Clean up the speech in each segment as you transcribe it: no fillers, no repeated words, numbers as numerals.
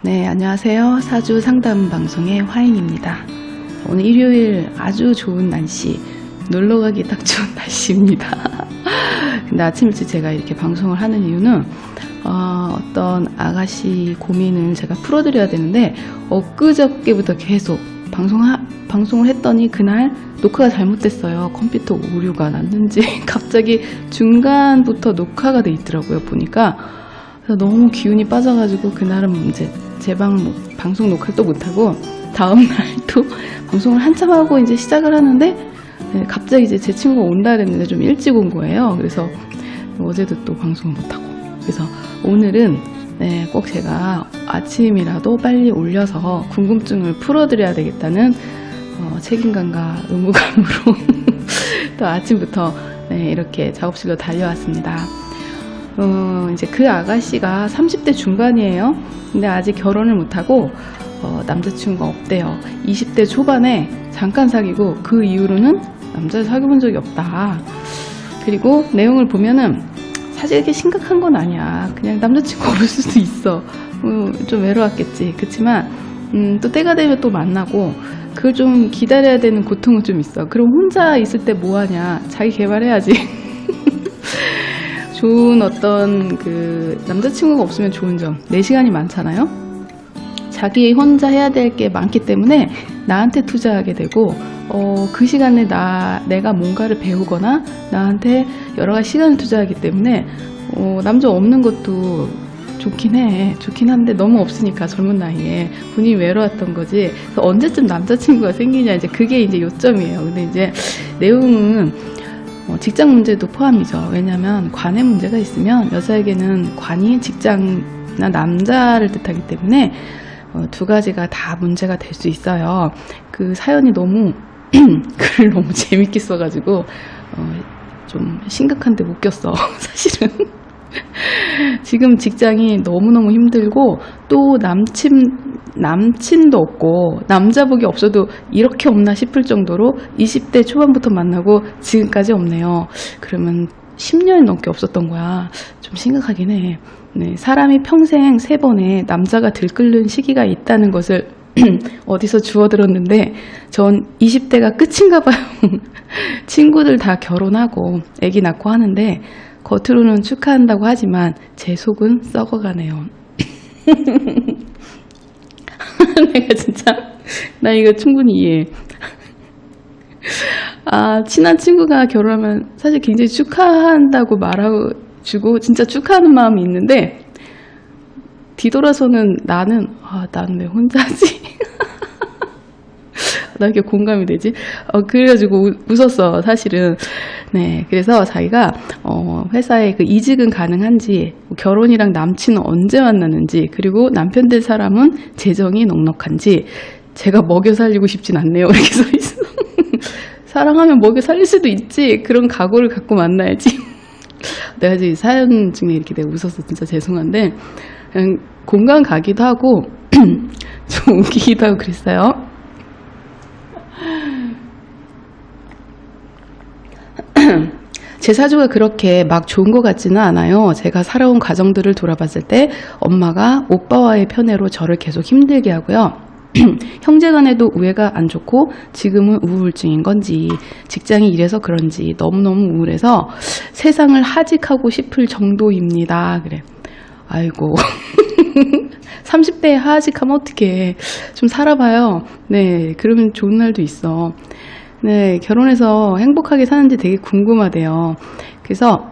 네, 안녕하세요. 사주 상담 방송의 화인입니다. 오늘 일요일 아주 좋은 날씨, 놀러 가기 딱 좋은 날씨입니다. 근데 아침 일찍 제가 이렇게 방송을 하는 이유는 어떤 아가씨 고민을 제가 풀어드려야 되는데 엊그저께부터 계속 방송을 했더니 그날 녹화가 잘못됐어요. 컴퓨터 오류가 났는지 갑자기 중간부터 녹화가 돼 있더라고요. 보니까 그래서 너무 기운이 빠져가지고 그날은 이제 방송 녹화를 또 못하고 다음날 또 방송을 한참 하고 이제 시작을 하는데 갑자기 이제 제 친구가 온다 그랬는데 좀 일찍 온 거예요. 그래서 어제도 또 방송을 못하고 그래서 오늘은 꼭 제가 아침이라도 빨리 올려서 궁금증을 풀어드려야 되겠다는 책임감과 의무감으로 또 아침부터 이렇게 작업실로 달려왔습니다. 이제 그 아가씨가 30대 중반이에요. 근데 아직 결혼을 못하고 남자친구가 없대요. 20대 초반에 잠깐 사귀고 그 이후로는 남자를 사귀어본 적이 없다. 그리고 내용을 보면은 사실 이렇게 심각한 건 아니야. 그냥 남자친구 없을 수도 있어. 좀 외로웠겠지. 그렇지만 또 때가 되면 또 만나고 그걸 좀 기다려야 되는 고통은 좀 있어. 그럼 혼자 있을 때 뭐 하냐? 자기 개발해야지. 좋은 어떤 남자친구가 없으면 좋은 점, 내 시간이 많잖아요. 자기 혼자 해야 될 게 많기 때문에 나한테 투자하게 되고 그 시간에 내가 뭔가를 배우거나 나한테 여러 가지 시간을 투자하기 때문에 남자 없는 것도 좋긴 해. 좋긴 한데 너무 없으니까 젊은 나이에 본인이 외로웠던 거지. 그래서 언제쯤 남자친구가 생기냐 이제 그게 이제 요점이에요. 근데 이제 내용은 직장 문제도 포함이죠. 왜냐하면 관의 문제가 있으면 여자에게는 관이 직장이나 남자를 뜻하기 때문에 두 가지가 다 문제가 될 수 있어요. 그 사연이 너무 글을 너무 재밌게 써가지고 좀 심각한데 웃겼어. 사실은 지금 직장이 너무너무 힘들고 또 남친도 없고 남자복이 없어도 이렇게 없나 싶을 정도로 20대 초반부터 만나고 지금까지 없네요. 그러면 10년이 넘게 없었던 거야. 좀 심각하긴 해. 네, 사람이 평생 3번의 남자가 들끓는 시기가 있다는 것을 어디서 주워들었는데 전 20대가 끝인가 봐요. 친구들 다 결혼하고 아기 낳고 하는데 겉으로는 축하한다고 하지만 제 속은 썩어가네요. 내가 진짜 나 이거 충분히 이해해. 친한 친구가 결혼하면 사실 굉장히 축하한다고 말하고 주고 진짜 축하하는 마음이 있는데 뒤돌아서는 나는 왜 혼자지? 나 이렇게 공감이 되지? 그래가지고 웃었어, 사실은. 네, 그래서 자기가, 회사에 이직은 가능한지, 결혼이랑 남친은 언제 만나는지, 그리고 남편 될 사람은 재정이 넉넉한지, 제가 먹여 살리고 싶진 않네요. 이렇게 써있어. 사랑하면 먹여 살릴 수도 있지. 그런 각오를 갖고 만나야지. 내가 지금 사연 중에 이렇게 내가 웃어서 진짜 죄송한데, 그냥 공감 가기도 하고, 좀 웃기기도 하고 그랬어요. 제 사주가 그렇게 막 좋은 것 같지는 않아요. 제가 살아온 과정들을 돌아봤을 때 엄마가 오빠와의 편애로 저를 계속 힘들게 하고요. 형제간에도 우애가 안 좋고 지금은 우울증인 건지 직장이 이래서 그런지 너무너무 우울해서 세상을 하직하고 싶을 정도입니다. 그래. 아이고 30대에 하직하면 어떡해. 좀 살아봐요. 네, 그러면 좋은 날도 있어. 네, 결혼해서 행복하게 사는지 되게 궁금하대요. 그래서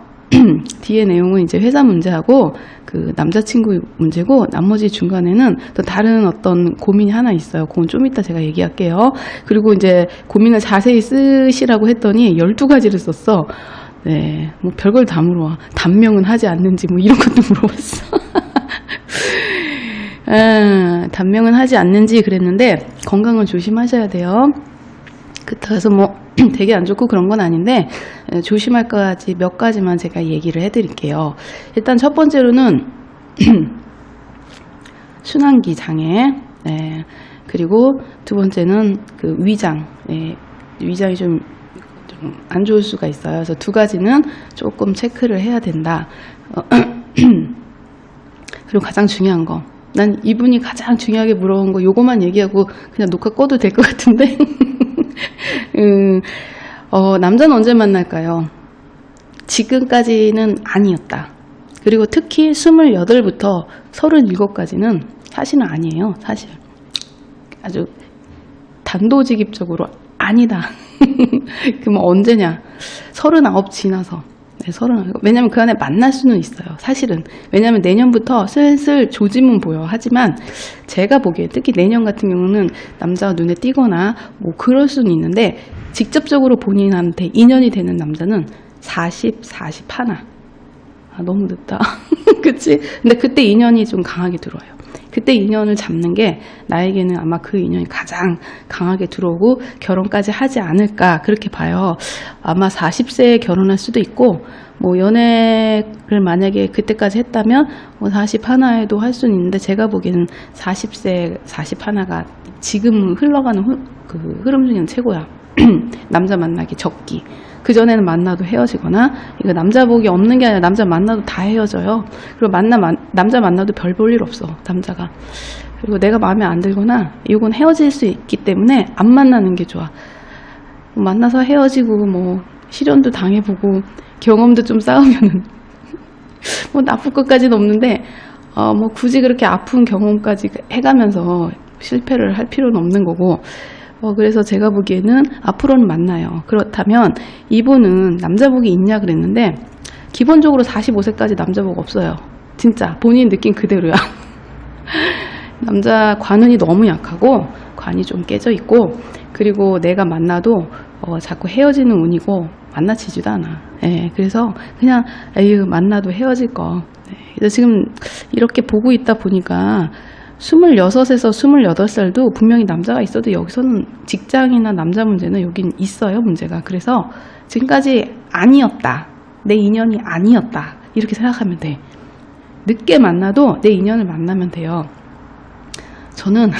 뒤에 내용은 이제 회사 문제하고 그 남자친구 문제고 나머지 중간에는 또 다른 어떤 고민이 하나 있어요. 그건 좀 이따 제가 얘기할게요. 그리고 이제 고민을 자세히 쓰시라고 했더니 12가지를 썼어. 네, 뭐 별걸 다 물어와. 단명은 하지 않는지 뭐 이런 것도 물어봤어. 단명은 하지 않는지 그랬는데 건강을 조심하셔야 돼요. 그래서 뭐 되게 안 좋고 그런 건 아닌데 조심할 거지 몇 가지만 제가 얘기를 해드릴게요. 일단 첫 번째로는 순환기 장애, 그리고 두 번째는 그 위장, 위장이 좀 안 좋을 수가 있어요. 그래서 두 가지는 조금 체크를 해야 된다. 그리고 가장 중요한 거, 난 이분이 가장 중요하게 물어본 거 요거만 얘기하고 그냥 녹화 꺼도 될 것 같은데. 남자는 언제 만날까요? 지금까지는 아니었다. 그리고 특히 28부터 37까지는 사실은 아니에요. 사실 아주 단도직입적으로 아니다. 그럼 언제냐? 39 지나서. 네, 39. 왜냐면 그 안에 만날 수는 있어요. 사실은. 왜냐면 내년부터 슬슬 조짐은 보여. 하지만 제가 보기에 특히 내년 같은 경우는 남자가 눈에 띄거나 뭐 그럴 수는 있는데 직접적으로 본인한테 인연이 되는 남자는 40, 41. 너무 늦다. 그치? 근데 그때 인연이 좀 강하게 들어와요. 그때 인연을 잡는 게 나에게는 아마 그 인연이 가장 강하게 들어오고 결혼까지 하지 않을까 그렇게 봐요. 아마 40세에 결혼할 수도 있고 뭐 연애를 만약에 그때까지 했다면 뭐 41에도 할 수는 있는데 제가 보기에는 40세 41가 지금 흘러가는 그 흐름 중에는 최고야. 남자 만나기 적기. 그전에는 만나도 헤어지거나, 이거 남자 복이 없는 게 아니라 남자 만나도 다 헤어져요. 그리고 남자 만나도 별 볼 일 없어, 남자가. 그리고 내가 마음에 안 들거나, 이건 헤어질 수 있기 때문에 안 만나는 게 좋아. 만나서 헤어지고, 뭐, 실연도 당해보고, 경험도 좀 쌓으면은, 뭐 나쁠 것까지는 없는데, 뭐 굳이 그렇게 아픈 경험까지 해가면서 실패를 할 필요는 없는 거고, 그래서 제가 보기에는 앞으로는 만나요. 그렇다면 이분은 남자복이 있냐 그랬는데 기본적으로 45세까지 남자복 없어요. 진짜 본인 느낌 그대로야. 남자 관운이 너무 약하고 관이 좀 깨져 있고, 그리고 내가 만나도 자꾸 헤어지는 운이고 만나지지도 않아. 예, 그래서 그냥 에휴 만나도 헤어질 거. 예, 그래서 지금 이렇게 보고 있다 보니까 26에서 28살도 분명히 남자가 있어도 여기서는 직장이나 남자 문제는 여긴 있어요, 문제가. 그래서 지금까지 아니었다. 내 인연이 아니었다. 이렇게 생각하면 돼. 늦게 만나도 내 인연을 만나면 돼요. 저는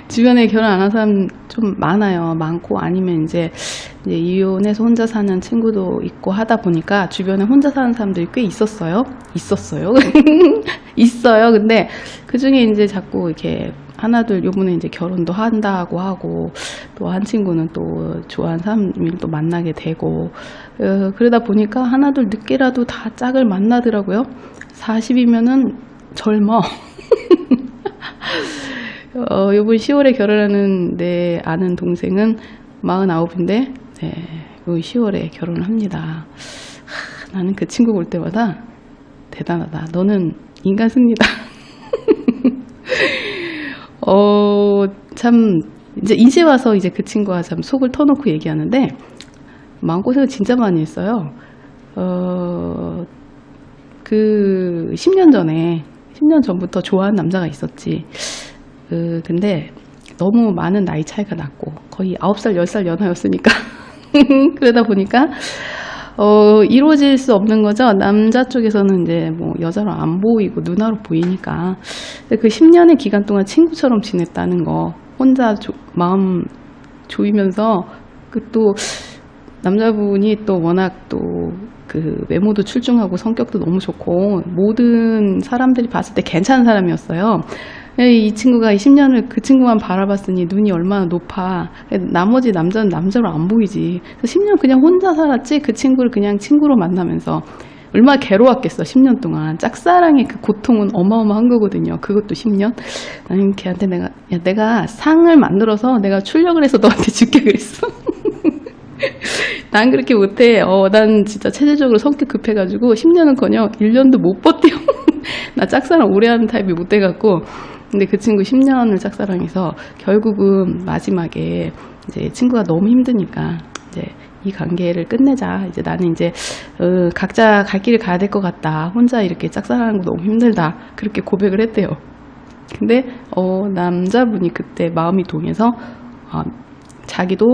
주변에 결혼 안 한 사람 좀 많아요. 많고 아니면 이제 이혼해서 혼자 사는 친구도 있고 하다 보니까 주변에 혼자 사는 사람들이 꽤 있었어요. 있어요. 근데 그 중에 이제 자꾸 이렇게 하나둘 요번에 이제 결혼도 한다고 하고, 또 한 친구는 또 좋아하는 사람을 또 만나게 되고, 그러다 보니까 하나둘 늦게라도 다 짝을 만나더라고요. 40이면은 젊어. 요번 10월에 결혼하는 내 아는 동생은 49인데, 네, 10월에 결혼을 합니다. 나는 그 친구 볼 때마다 대단하다. 너는 인간 승리다. 참, 이제 와서 이제 그 친구가 참 속을 터놓고 얘기하는데, 마음고생을 진짜 많이 했어요. 그 10년 전부터 좋아하는 남자가 있었지. 근데 너무 많은 나이 차이가 났고 거의 9살, 10살 연하였으니까 그러다 보니까 이루어질 수 없는 거죠. 남자 쪽에서는 이제 뭐 여자로 안 보이고 누나로 보이니까. 그 10년의 기간 동안 친구처럼 지냈다는 거, 혼자 마음 조이면서, 그 또 남자분이 또 워낙 또 그 외모도 출중하고 성격도 너무 좋고 모든 사람들이 봤을 때 괜찮은 사람이었어요. 이 친구가 10년을 그 친구만 바라봤으니 눈이 얼마나 높아. 나머지 남자는 남자로 안 보이지. 그래서 10년 그냥 혼자 살았지. 그 친구를 그냥 친구로 만나면서 얼마나 괴로웠겠어. 10년 동안 짝사랑의 그 고통은 어마어마한 거거든요. 그것도 10년. 나는 걔한테 내가 상을 만들어서 내가 출력을 해서 너한테 줄게 그랬어. 난 그렇게 못해. 난 진짜 체질적으로 성격 급해가지고 10년은커녕 1년도 못 버텨. 나 짝사랑 오래 하는 타입이 못 돼갖고. 근데 그 친구 10년을 짝사랑해서 결국은 마지막에 이제 친구가 너무 힘드니까 이제 이 관계를 끝내자. 이제 나는 이제 각자 갈 길을 가야 될 것 같다. 혼자 이렇게 짝사랑하는 거 너무 힘들다. 그렇게 고백을 했대요. 근데 남자분이 그때 마음이 동해서 자기도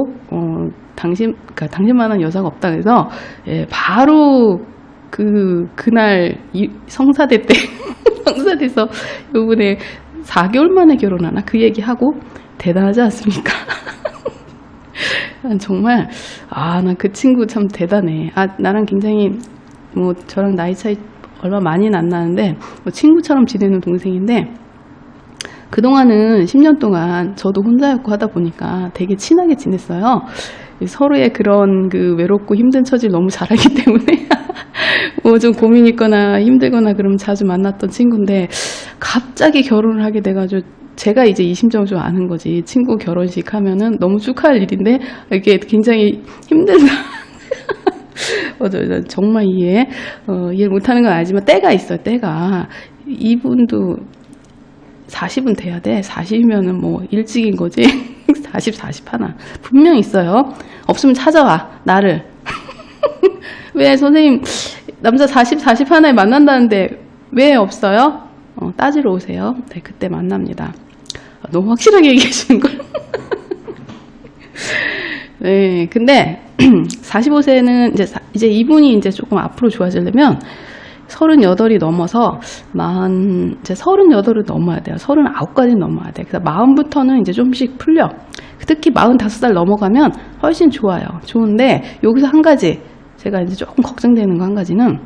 당신만한 여자가 없다 그래서 바로 그날 성사대 때 성사돼서 요번에 4개월 만에 결혼하나 그 얘기하고 대단하지 않습니까? 정말 난 그 친구 참 대단해. 나랑 굉장히 뭐 저랑 나이 차이 얼마 많이는 안 나는데 뭐 친구처럼 지내는 동생인데 그동안은 10년 동안 저도 혼자였고 하다 보니까 되게 친하게 지냈어요. 서로의 그런 그 외롭고 힘든 처지를 너무 잘 알기 때문에 뭐 좀 고민 있거나 힘들거나 그러면 자주 만났던 친구인데 갑자기 결혼을 하게 돼가지고 제가 이제 이 심정을 좀 아는 거지. 친구 결혼식 하면은 너무 축하할 일인데 이게 굉장히 힘든 정말 이해 못하는 건 알지만 때가 있어요. 때가 이분도 40은 돼야 돼. 40이면은 뭐 일찍인 거지. 40 하나 분명 있어요. 없으면 찾아와 나를. 왜 선생님 남자 40 하나에 만난다는데 왜 없어요? 따지러 오세요. 네, 그때 만납니다. 너무 확실하게 얘기해 주는 걸. 네, 근데 45세는 이제 이분이 이제 조금 앞으로 좋아지려면 38이 넘어서 이제 38을 넘어야 돼요. 39까지 넘어야 돼. 그래서 40부터는 이제 좀씩 풀려. 특히 45살 넘어가면 훨씬 좋아요. 좋은데 여기서 한 가지 제가 이제 조금 걱정되는 거 한 가지는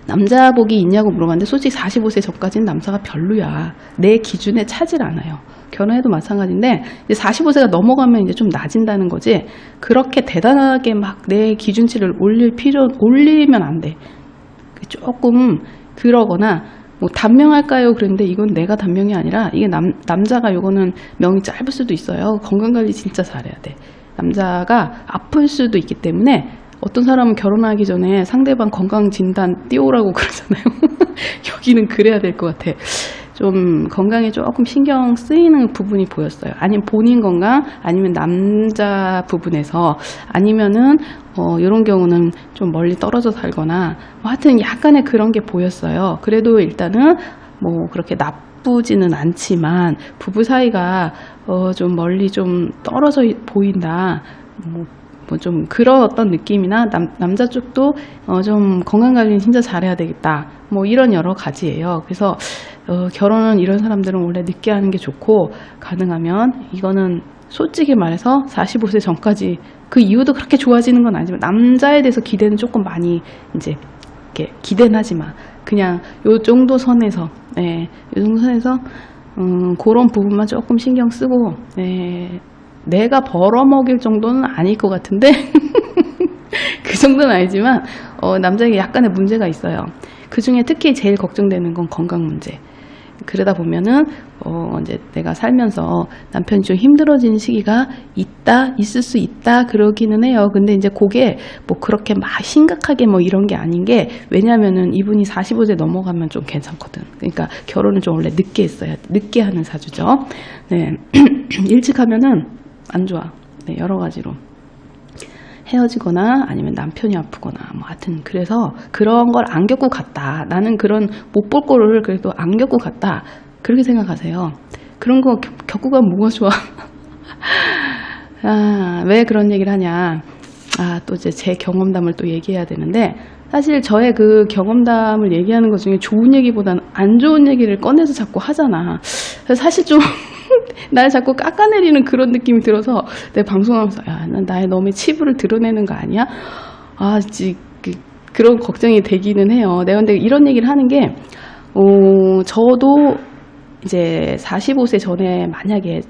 남자복이 있냐고 물어봤는데 솔직히 45세 전까지는 남자가 별로야. 내 기준에 차질 않아요. 결혼해도 마찬가지인데 이제 45세가 넘어가면 이제 좀 낮아진다는 거지. 그렇게 대단하게 막 내 기준치를 올리면 안 돼. 조금 그러거나 뭐 단명할까요? 그런데 이건 내가 단명이 아니라 이게 남자가 요거는 명이 짧을 수도 있어요. 건강관리 진짜 잘해야 돼. 남자가 아플 수도 있기 때문에 어떤 사람은 결혼하기 전에 상대방 건강진단 띄우라고 그러잖아요. 여기는 그래야 될 것 같아. 좀 건강에 조금 신경 쓰이는 부분이 보였어요. 아니면 본인 건강, 아니면 남자 부분에서, 아니면은 이런 경우는 좀 멀리 떨어져 살거나 뭐 하여튼 약간의 그런 게 보였어요. 그래도 일단은 뭐 그렇게 나쁘지는 않지만 부부 사이가 좀 멀리 좀 떨어져 보인다. 뭐 좀 그런 어떤 느낌이나 남자 쪽도 좀 건강관리는 진짜 잘해야 되겠다. 뭐 이런 여러 가지예요. 그래서 결혼은 이런 사람들은 원래 늦게 하는 게 좋고, 가능하면 이거는 솔직히 말해서 45세 전까지, 그 이후도 그렇게 좋아지는 건 아니지만 남자에 대해서 기대는 조금 많이 이제 이렇게 기대는 하지 마. 그냥 요 정도 선에서, 요 정도 선에서 그런 부분만 조금 신경 쓰고, 내가 벌어먹일 정도는 아닐 것 같은데 그 정도는 아니지만 남자에게 약간의 문제가 있어요. 그 중에 특히 제일 걱정되는 건 건강 문제. 그러다 보면은 이제 내가 살면서 남편이 좀 힘들어지는 시기가 있을 수 있다 그러기는 해요. 근데 이제 그게 뭐 그렇게 막 심각하게 뭐 이런 게 아닌 게, 왜냐면은 이분이 45세 넘어가면 좀 괜찮거든. 그러니까 결혼을 좀 원래 늦게 했어요. 늦게 하는 사주죠. 네. 일찍 하면은 안 좋아. 네, 여러 가지로. 헤어지거나 아니면 남편이 아프거나 뭐 하여튼 그래서 그런 걸 안 겪고 갔다. 나는 그런 못 볼 거를 그래도 안 겪고 갔다. 그렇게 생각하세요. 그런 거 겪고 가면 뭐가 좋아. 왜 그런 얘기를 하냐. 또 이제 제 경험담을 또 얘기해야 되는데, 사실 저의 그 경험담을 얘기하는 것 중에 좋은 얘기보다는 안 좋은 얘기를 꺼내서 자꾸 하잖아. 그래서 사실 좀 날 자꾸 깎아내리는 그런 느낌이 들어서 내 방송하면서 난 나의 너의 치부를 드러내는 거 아니야? 그런 걱정이 되기는 해요. 내가 근데 이런 얘기를 하는 게 저도 이제 45세 전에 만약에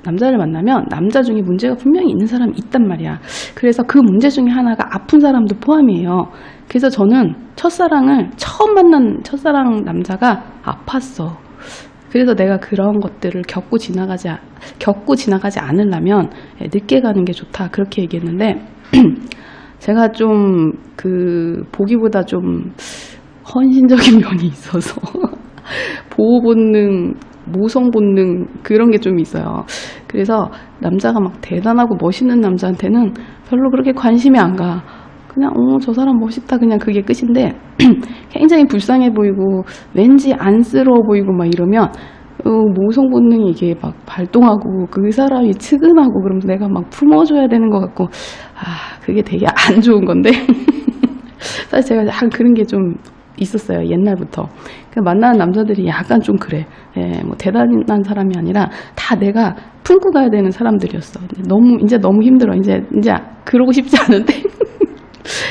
남자를 만나면 남자 중에 문제가 분명히 있는 사람이 있단 말이야. 그래서 그 문제 중에 하나가 아픈 사람도 포함이에요. 그래서 저는 처음 만난 첫사랑 남자가 아팠어. 그래서 내가 그런 것들을 겪고 지나가지 않으려면 늦게 가는 게 좋다. 그렇게 얘기했는데 제가 좀 보기보다 좀 헌신적인 면이 있어서 보호 본능, 모성 본능 그런 게 좀 있어요. 그래서 남자가 막 대단하고 멋있는 남자한테는 별로 그렇게 관심이 안 가. 그냥 저 사람 멋있다, 그냥 그게 끝인데 굉장히 불쌍해 보이고 왠지 안쓰러워 보이고 막 이러면 모성 본능이 이게 막 발동하고 그 사람이 측은하고 그러면서 내가 막 품어줘야 되는 것 같고 그게 되게 안 좋은 건데 사실 제가 약간 그런 게 좀 있었어요, 옛날부터. 만나는 남자들이 약간 좀 그래. 뭐 대단한 사람이 아니라 다 내가 품고 가야 되는 사람들이었어. 이제 너무 힘들어. 이제 그러고 싶지 않은데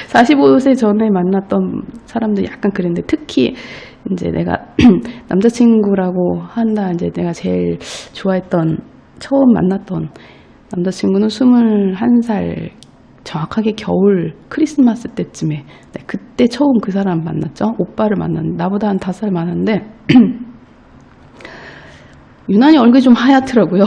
45세 전에 만났던 사람들 약간 그랬는데, 특히 이제 내가 남자친구라고 한다, 이제 내가 제일 좋아했던, 처음 만났던 남자친구는 21살, 정확하게 겨울 크리스마스 때쯤에, 네, 그때 처음 그 사람 만났죠. 오빠를 만났는데, 나보다 한 5살 많은데 유난히 얼굴이 좀 하얗더라고요.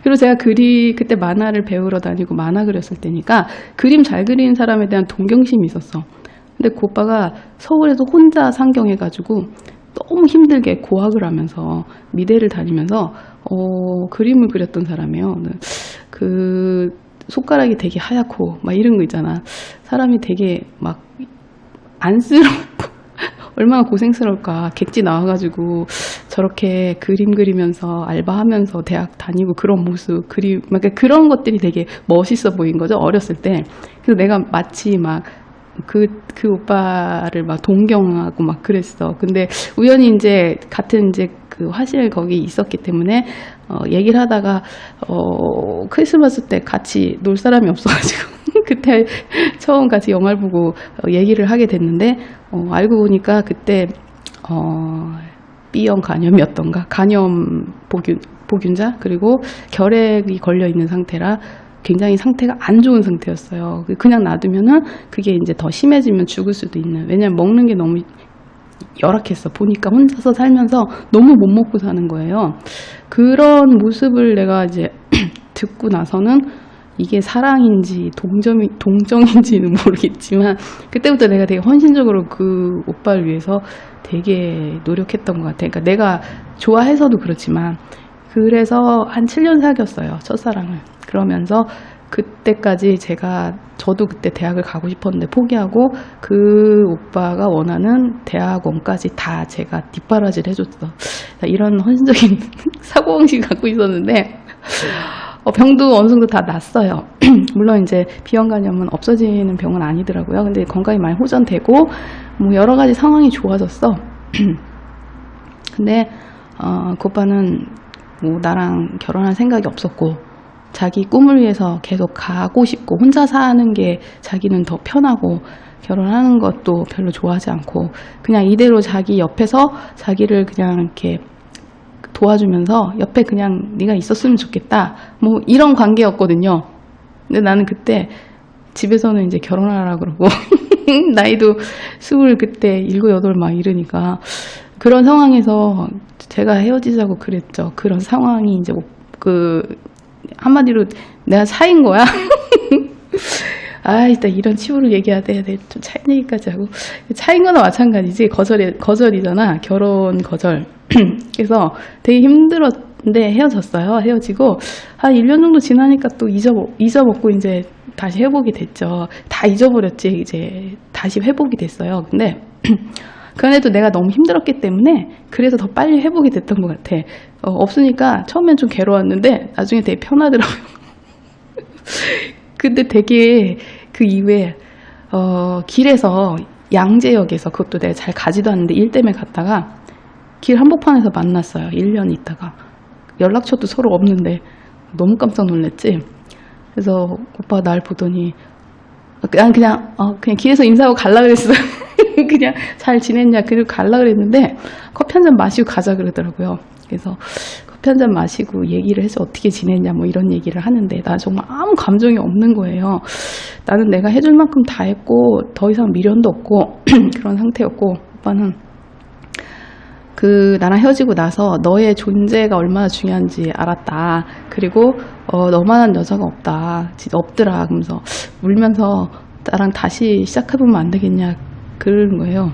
그리고 제가 그때 만화를 배우러 다니고 만화 그렸을 때니까 그림 잘 그리는 사람에 대한 동경심이 있었어. 근데 그 오빠가 서울에서 혼자 상경해가지고 너무 힘들게 고학을 하면서 미대를 다니면서 그림을 그렸던 사람이에요. 그 손가락이 되게 하얗고 막 이런 거 있잖아. 사람이 되게 막 안쓰럽고 얼마나 고생스러울까. 객지 나와가지고 저렇게 그림 그리면서 알바하면서 대학 다니고 그런 모습, 막 그런 것들이 되게 멋있어 보인 거죠, 어렸을 때. 그래서 내가 마치 막 그 오빠를 막 동경하고 막 그랬어. 근데 우연히 이제 같은 이제 그 화실 거기 있었기 때문에 얘기를 하다가 크리스마스 때 같이 놀 사람이 없어가지고 그때 처음 같이 영화를 보고 얘기를 하게 됐는데 알고 보니까 그때 B형 간염이었던가, 간염 보균자, 그리고 결핵이 걸려 있는 상태라 굉장히 상태가 안 좋은 상태였어요. 그냥 놔두면은 그게 이제 더 심해지면 죽을 수도 있는. 왜냐면 먹는 게 너무 열악했어. 보니까 혼자서 살면서 너무 못 먹고 사는 거예요. 그런 모습을 내가 이제 듣고 나서는 이게 사랑인지 동정인지는 모르겠지만 그때부터 내가 되게 헌신적으로 그 오빠를 위해서 되게 노력했던 것 같아. 그러니까 내가 좋아해서도 그렇지만, 그래서 한 7년 사귀었어요, 첫사랑을. 그러면서 그때까지 저도 그때 대학을 가고 싶었는데 포기하고 그 오빠가 원하는 대학원까지 다 제가 뒷바라지를 해줬어. 이런 헌신적인 사고방식을 갖고 있었는데 병도 어느 정도 다 났어요. 물론 이제 B형 간염은 없어지는 병은 아니더라고요. 근데 건강이 많이 호전되고 뭐 여러 가지 상황이 좋아졌어. 근데 그 오빠는 뭐 나랑 결혼할 생각이 없었고, 자기 꿈을 위해서 계속 가고 싶고, 혼자 사는 게 자기는 더 편하고, 결혼하는 것도 별로 좋아하지 않고, 그냥 이대로 자기 옆에서 자기를 그냥 이렇게 도와주면서 옆에 그냥 네가 있었으면 좋겠다, 뭐 이런 관계였거든요. 근데 나는 그때 집에서는 이제 결혼하라 그러고 나이도 27 그때 7, 8 막 이러니까, 그런 상황에서 제가 헤어지자고 그랬죠. 그런 상황이 이제 한마디로 내가 차인 거야. 일단 이런 치부를 얘기해야 돼. 좀 차인 얘기까지 하고. 차인 거나 마찬가지지. 거절이잖아. 결혼 거절. 그래서 되게 힘들었는데 헤어졌어요. 헤어지고 한 1년 정도 지나니까 또 잊어먹고 이제 다시 회복이 됐죠. 다 잊어버렸지. 이제 다시 회복이 됐어요. 근데 그간에도 내가 너무 힘들었기 때문에 그래서 더 빨리 회복이 됐던 것 같아. 없으니까 처음엔 좀 괴로웠는데 나중에 되게 편하더라고요. 근데 되게 그 이후에 길에서 양재역에서, 그것도 내가 잘 가지도 않는데 일 때문에 갔다가 길 한복판에서 만났어요. 1년 있다가. 연락처도 서로 없는데 너무 깜짝 놀랐지. 그래서 오빠가 날 보더니 난 그냥 길에서 인사하고 갈라 그랬어요. 그냥 잘 지냈냐, 그리고 갈라 그랬는데 커피 한 잔 마시고 가자 그러더라고요. 그래서 커피 한 잔 마시고 얘기를 해서 어떻게 지냈냐 뭐 이런 얘기를 하는데 나 정말 아무 감정이 없는 거예요. 나는 내가 해줄 만큼 다 했고 더 이상 미련도 없고 그런 상태였고, 오빠는 나랑 헤어지고 나서 너의 존재가 얼마나 중요한지 알았다. 그리고 너만한 여자가 없더라. 그러면서 울면서 나랑 다시 시작해보면 안 되겠냐 그러는 거예요.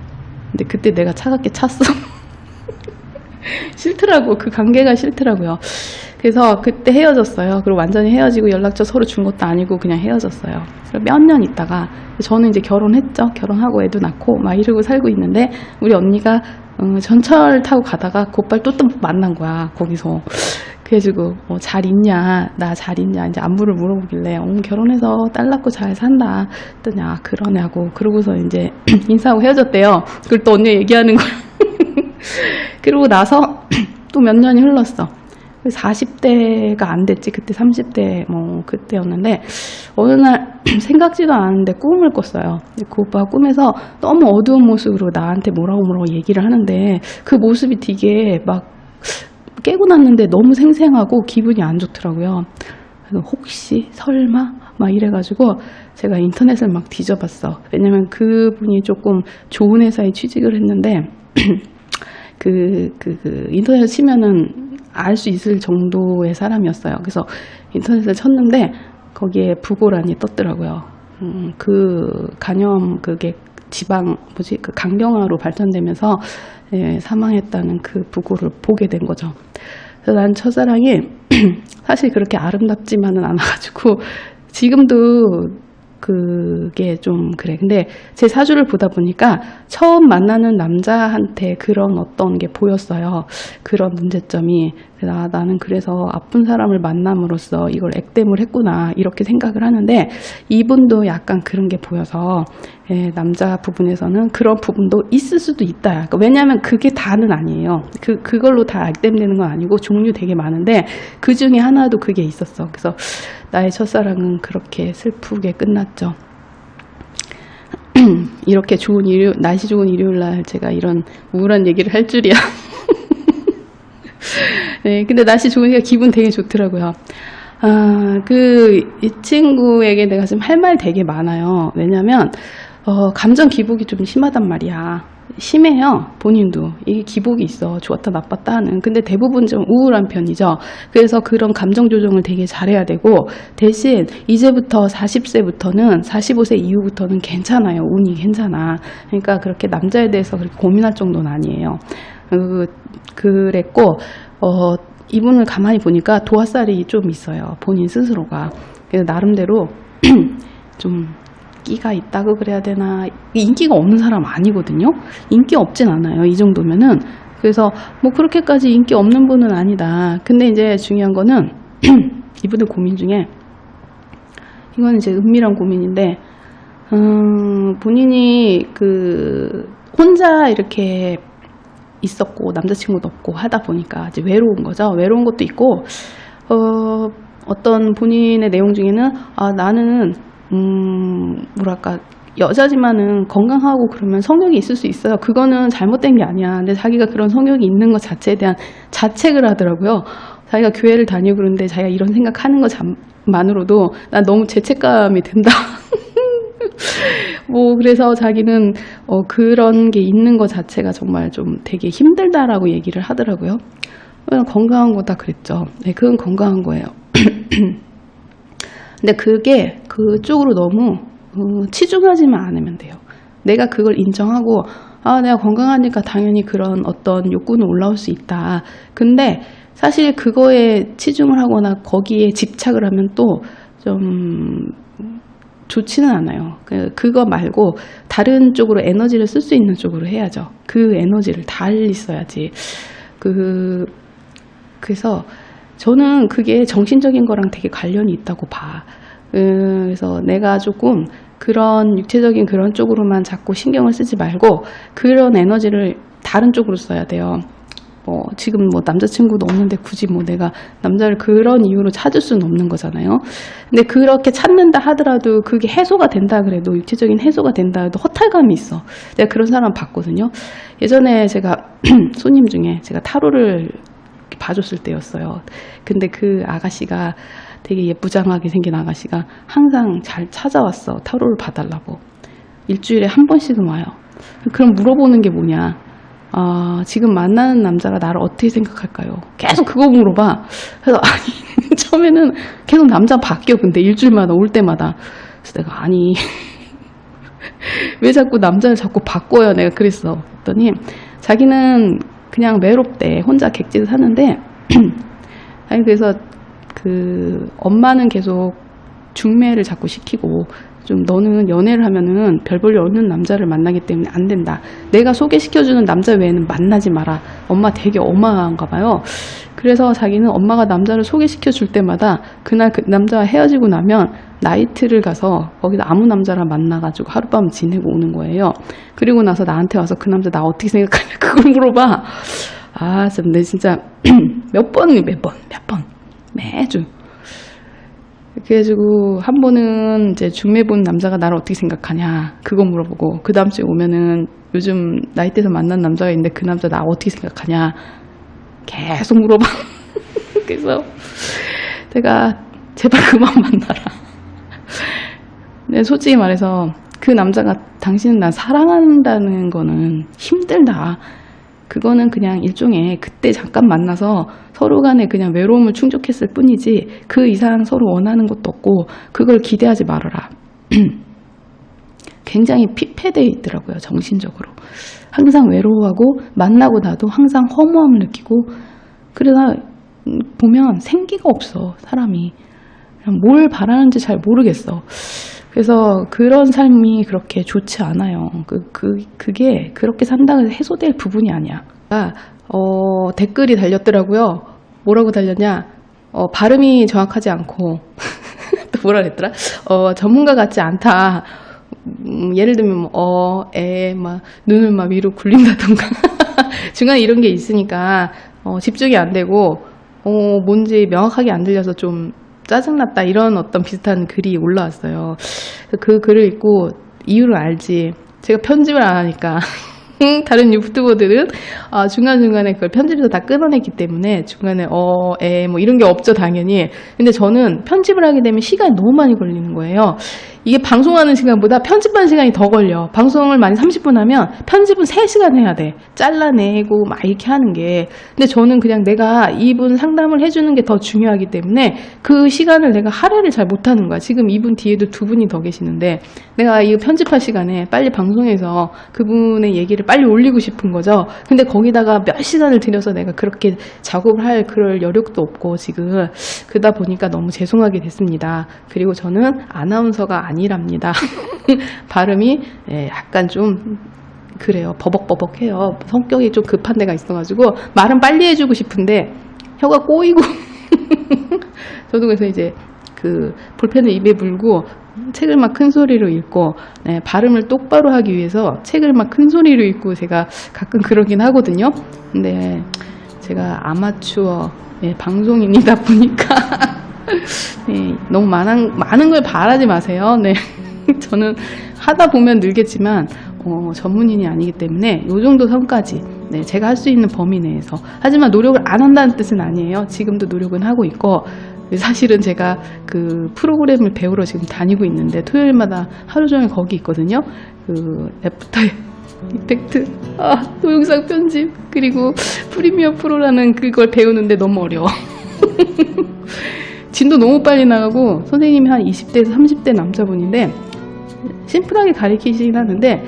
근데 그때 내가 차갑게 찼어. 싫더라고. 그 관계가 싫더라고요. 그래서 그때 헤어졌어요. 그리고 완전히 헤어지고 연락처 서로 준 것도 아니고 그냥 헤어졌어요. 몇 년 있다가 저는 이제 결혼했죠. 결혼하고 애도 낳고 막 이러고 살고 있는데 우리 언니가 전철 타고 가다가 그 오빠를 또 만난 거야, 거기서. 그래가지고 잘 있냐, 나 잘 있냐 이제 안부를 물어보길래 결혼해서 딸 낳고 잘 산다 했더니 그러냐고. 그러고서 이제 인사하고 헤어졌대요. 그걸 또 언니 얘기하는 거야. 그러고 나서 또 몇 년이 흘렀어. 40대가 안 됐지. 그때 30대 뭐 그때였는데 어느 날 생각지도 않았는데 꿈을 꿨어요. 그 오빠가 꿈에서 너무 어두운 모습으로 나한테 뭐라고 얘기를 하는데 그 모습이 되게 막 깨고 났는데 너무 생생하고 기분이 안 좋더라고요. 그래서 혹시 설마 막 이래가지고 제가 인터넷을 막 뒤져봤어. 왜냐면 그분이 조금 좋은 회사에 취직을 했는데 인터넷을 치면은 알 수 있을 정도의 사람이었어요. 그래서 인터넷을 쳤는데 거기에 부고란이 떴더라고요. 간염 그게 그 강경화로 발전되면서 사망했다는 그 부고를 보게 된 거죠. 그래서 난 첫사랑이 사실 그렇게 아름답지만은 않아가지고 지금도 그게 좀 그래. 근데 제 사주를 보다 보니까 처음 만나는 남자한테 그런 어떤 게 보였어요. 그런 문제점이. 나는 그래서 아픈 사람을 만남으로써 이걸 액땜을 했구나 이렇게 생각을 하는데 이분도 약간 그런 게 보여서 남자 부분에서는 그런 부분도 있을 수도 있다. 그러니까 왜냐하면 그게 다는 아니에요. 그걸로 다 액땜되는 건 아니고 종류 되게 많은데 그 중에 하나도 그게 있었어. 그래서 나의 첫사랑은 그렇게 슬프게 끝났죠. 이렇게 날씨 좋은 일요일 날 제가 이런 우울한 얘기를 할 줄이야. 네, 근데 날씨 좋으니까 기분 되게 좋더라고요. 이 친구에게 내가 지금 할 말 되게 많아요. 왜냐면, 감정 기복이 좀 심하단 말이야. 심해요. 본인도. 이게 기복이 있어. 좋았다, 나빴다 하는. 근데 대부분 좀 우울한 편이죠. 그래서 그런 감정 조정을 되게 잘해야 되고, 대신 이제부터 40세부터는, 45세 이후부터는 괜찮아요. 운이 괜찮아. 그러니까 그렇게 남자에 대해서 그렇게 고민할 정도는 아니에요. 그랬고, 이분을 가만히 보니까 도화살이 좀 있어요. 본인 스스로가. 그래서 나름대로 좀 끼가 있다고 그래야 되나. 인기가 없는 사람 아니거든요. 인기 없진 않아요. 이 정도면은. 그래서 뭐 그렇게까지 인기 없는 분은 아니다. 근데 이제 중요한 거는 이분의 고민 중에 이건 이제 은밀한 고민인데 본인이 혼자 이렇게 있었고 남자친구도 없고 하다 보니까 이제 외로운 거죠. 외로운 것도 있고 어떤 본인의 내용 중에는 나는 뭐랄까 여자지만은 건강하고 그러면 성욕이 있을 수 있어요. 그거는 잘못된 게 아니야. 근데 자기가 그런 성욕이 있는 것 자체에 대한 자책을 하더라고요. 자기가 교회를 다니고 그러는데 자기가 이런 생각하는 것만으로도 나 너무 죄책감이 든다. 뭐 그래서 자기는 그런 게 있는 것 자체가 정말 좀 되게 힘들다라고 얘기를 하더라고요. 건강한 거다 그랬죠. 네, 그건 건강한 거예요. 근데 그게 그쪽으로 너무 치중하지만 않으면 돼요. 내가 그걸 인정하고 내가 건강하니까 당연히 그런 어떤 욕구는 올라올 수 있다. 근데 사실 그거에 치중을 하거나 거기에 집착을 하면 또 좀 좋지는 않아요. 그거 말고 다른 쪽으로 에너지를 쓸 수 있는 쪽으로 해야죠. 그 에너지를 달리 써야지. 그래서 저는 그게 정신적인 거랑 되게 관련이 있다고 봐. 그래서 내가 조금 그런 육체적인 그런 쪽으로만 자꾸 신경을 쓰지 말고 그런 에너지를 다른 쪽으로 써야 돼요. 지금 남자친구도 없는데 굳이 내가 남자를 그런 이유로 찾을 수는 없는 거잖아요. 근데 그렇게 찾는다 하더라도 그게 해소가 된다 그래도 육체적인 해소가 된다 해도 허탈감이 있어. 내가 그런 사람 봤거든요. 예전에 제가 손님 중에 제가 타로를 봐줬을 때였어요. 근데 그 아가씨가 되게 예쁘장하게 생긴 아가씨가 항상 잘 찾아왔어. 타로를 봐달라고. 일주일에 한 번씩은 와요. 그럼 물어보는 게 뭐냐. 지금 만나는 남자가 나를 어떻게 생각할까요? 계속 그거 물어봐. 그래서 처음에는 계속 남자 바뀌어. 근데 일주일마다 올 때마다. 그래서 내가 왜 자꾸 남자를 자꾸 바꿔요? 내가 그랬어. 그랬더니 자기는 그냥 외롭대. 혼자 객지에서 사는데 그래서 엄마는 계속 중매를 자꾸 시키고 좀 너는 연애를 하면은 별 볼일 없는 남자를 만나기 때문에 안 된다. 내가 소개시켜주는 남자 외에는 만나지 마라. 엄마 되게 엄하한가 봐요. 그래서 자기는 엄마가 남자를 소개시켜 줄 때마다 그날 그 남자와 헤어지고 나면 나이트를 가서 거기서 아무 남자랑 만나가지고 하룻밤 지내고 오는 거예요. 그리고 나서 나한테 와서 그 남자 나 어떻게 생각하냐 그걸 물어봐. 내 진짜 몇 번, 매주. 그래가지고, 한 번은 이제 중매 본 남자가 나를 어떻게 생각하냐, 그거 물어보고, 그 다음 주에 오면은 요즘 나이대에서 만난 남자가 있는데 그 남자 나 어떻게 생각하냐, 계속 물어봐. 그래서 제가 제발 그만 만나라. 네, 솔직히 말해서 그 남자가 당신은 나 사랑한다는 거는 힘들다. 그거는 그냥 일종의 그때 잠깐 만나서 서로 간에 그냥 외로움을 충족했을 뿐이지 그 이상 서로 원하는 것도 없고 그걸 기대하지 말아라. 굉장히 피폐되어 있더라고요. 정신적으로. 항상 외로워하고 만나고 나도 항상 허무함을 느끼고 그러다 보면 생기가 없어. 사람이. 뭘 바라는지 잘 모르겠어. 그래서 그런 삶이 그렇게 좋지 않아요. 그게 그렇게 산다고 해서 해소될 부분이 아니야. 댓글이 달렸더라고요. 뭐라고 달렸냐? 발음이 정확하지 않고 또 뭐라 그랬더라? 전문가 같지 않다. 예를 들면 막 눈을 막 위로 굴린다던가 중간에 이런 게 있으니까 집중이 안 되고 뭔지 명확하게 안 들려서 좀 짜증났다 이런 어떤 비슷한 글이 올라왔어요. 그 글을 읽고 이유를 알지. 제가 편집을 안 하니까 다른 유튜버들은 중간중간에 그걸 편집해서 다 끊어냈기 때문에 중간에 뭐 이런 게 없죠 당연히. 근데 저는 편집을 하게 되면 시간이 너무 많이 걸리는 거예요. 이게 방송하는 시간보다 편집하는 시간이 더 걸려. 방송을 많이 30분 하면 편집은 3시간 해야 돼. 잘라내고 막 이렇게 하는 게. 근데 저는 그냥 내가 이분 상담을 해주는 게 더 중요하기 때문에 그 시간을 내가 할애를 잘 못하는 거야. 지금 이분 뒤에도 2분이 더 계시는데 내가 이거 편집할 시간에 빨리 방송해서 그분의 얘기를 빨리 올리고 싶은 거죠. 근데 거기다가 몇 시간을 들여서 내가 그렇게 작업을 할 그럴 여력도 없고 지금 그러다 보니까 너무 죄송하게 됐습니다. 그리고 저는 아나운서가 아니랍니다. 발음이 약간 좀 그래요. 버벅버벅해요. 성격이 좀 급한 데가 있어가지고 말은 빨리 해주고 싶은데 혀가 꼬이고 저도 그래서 이제 그 볼펜을 입에 물고 책을 막 큰 소리로 읽고 발음을 똑바로 하기 위해서 책을 막 큰 소리로 읽고 제가 가끔 그러긴 하거든요. 근데 제가 아마추어 방송인이다 보니까 너무 많은 걸 바라지 마세요. 저는 하다 보면 늘겠지만 전문인이 아니기 때문에 이 정도 선까지 제가 할 수 있는 범위 내에서. 하지만 노력을 안 한다는 뜻은 아니에요. 지금도 노력은 하고 있고 사실은 제가 그 프로그램을 배우러 지금 다니고 있는데 토요일마다 하루 종일 거기 있거든요. 그 애프터 이펙트, 동영상 편집 그리고 프리미어 프로라는 그걸 배우는데 너무 어려워. 진도 너무 빨리 나가고 선생님이 한 20대에서 30대 남자분인데 심플하게 가르치시긴 하는데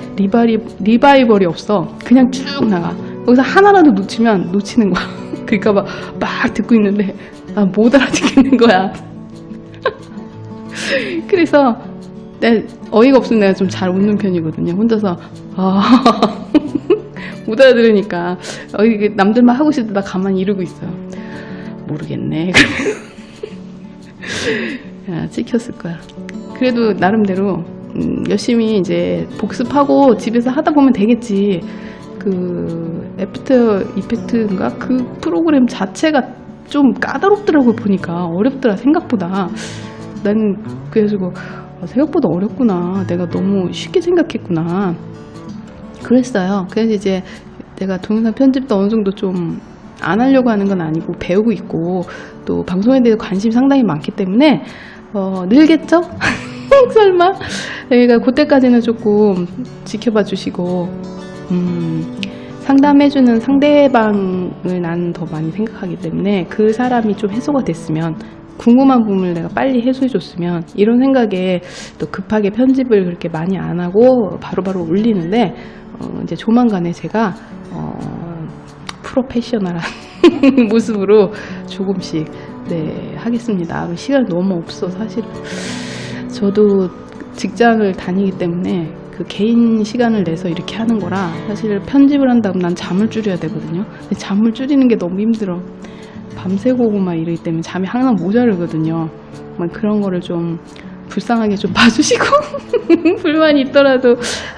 리바이벌이 없어. 그냥 쭉 나가. 거기서 하나라도 놓치면 놓치는 거야. 그러니까 막 듣고 있는데 못 알아듣겠는 거야. 그래서 어이가 없으면 내가 좀 잘 웃는 편이거든요. 혼자서 못 알아들으니까 남들만 하고 있을 때 나 가만히 이러고 있어요. 모르겠네. 찍혔을 거야. 그래도 나름대로 열심히 이제 복습하고 집에서 하다 보면 되겠지. 그 애프터 이펙트인가 그 프로그램 자체가 좀 까다롭더라고. 보니까 어렵더라 생각보다. 난 그래가지고 생각보다 어렵구나. 내가 너무 쉽게 생각했구나. 그랬어요. 그래서 이제 내가 동영상 편집도 어느 정도 좀 안 하려고 하는 건 아니고 배우고 있고 또 방송에 대해 관심이 상당히 많기 때문에 늘겠죠? 설마? 그러니까 그때까지는 조금 지켜봐 주시고 상담해주는 상대방을 나는 더 많이 생각하기 때문에 그 사람이 좀 해소가 됐으면 궁금한 부분을 내가 빨리 해소해줬으면 이런 생각에 또 급하게 편집을 그렇게 많이 안 하고 바로바로 올리는데 이제 조만간에 제가 프로페셔널한 모습으로 조금씩 하겠습니다. 시간이 너무 없어 사실은. 저도 직장을 다니기 때문에 그 개인 시간을 내서 이렇게 하는 거라 사실 편집을 한다면 난 잠을 줄여야 되거든요. 근데 잠을 줄이는 게 너무 힘들어. 밤새고 오고 막 이러기 때문에 잠이 항상 모자르거든요. 막 그런 거를 좀 불쌍하게 좀 봐주시고 불만이 있더라도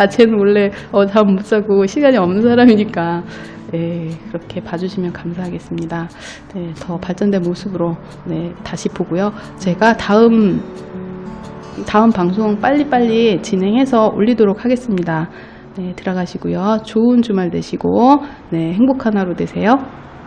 쟤는 원래 잠 못 자고 시간이 없는 사람이니까 네, 그렇게 봐주시면 감사하겠습니다. 네, 더 발전된 모습으로 네, 다시 보고요. 제가 다음 방송 빨리빨리 진행해서 올리도록 하겠습니다. 네, 들어가시고요. 좋은 주말 되시고 네, 행복한 하루 되세요.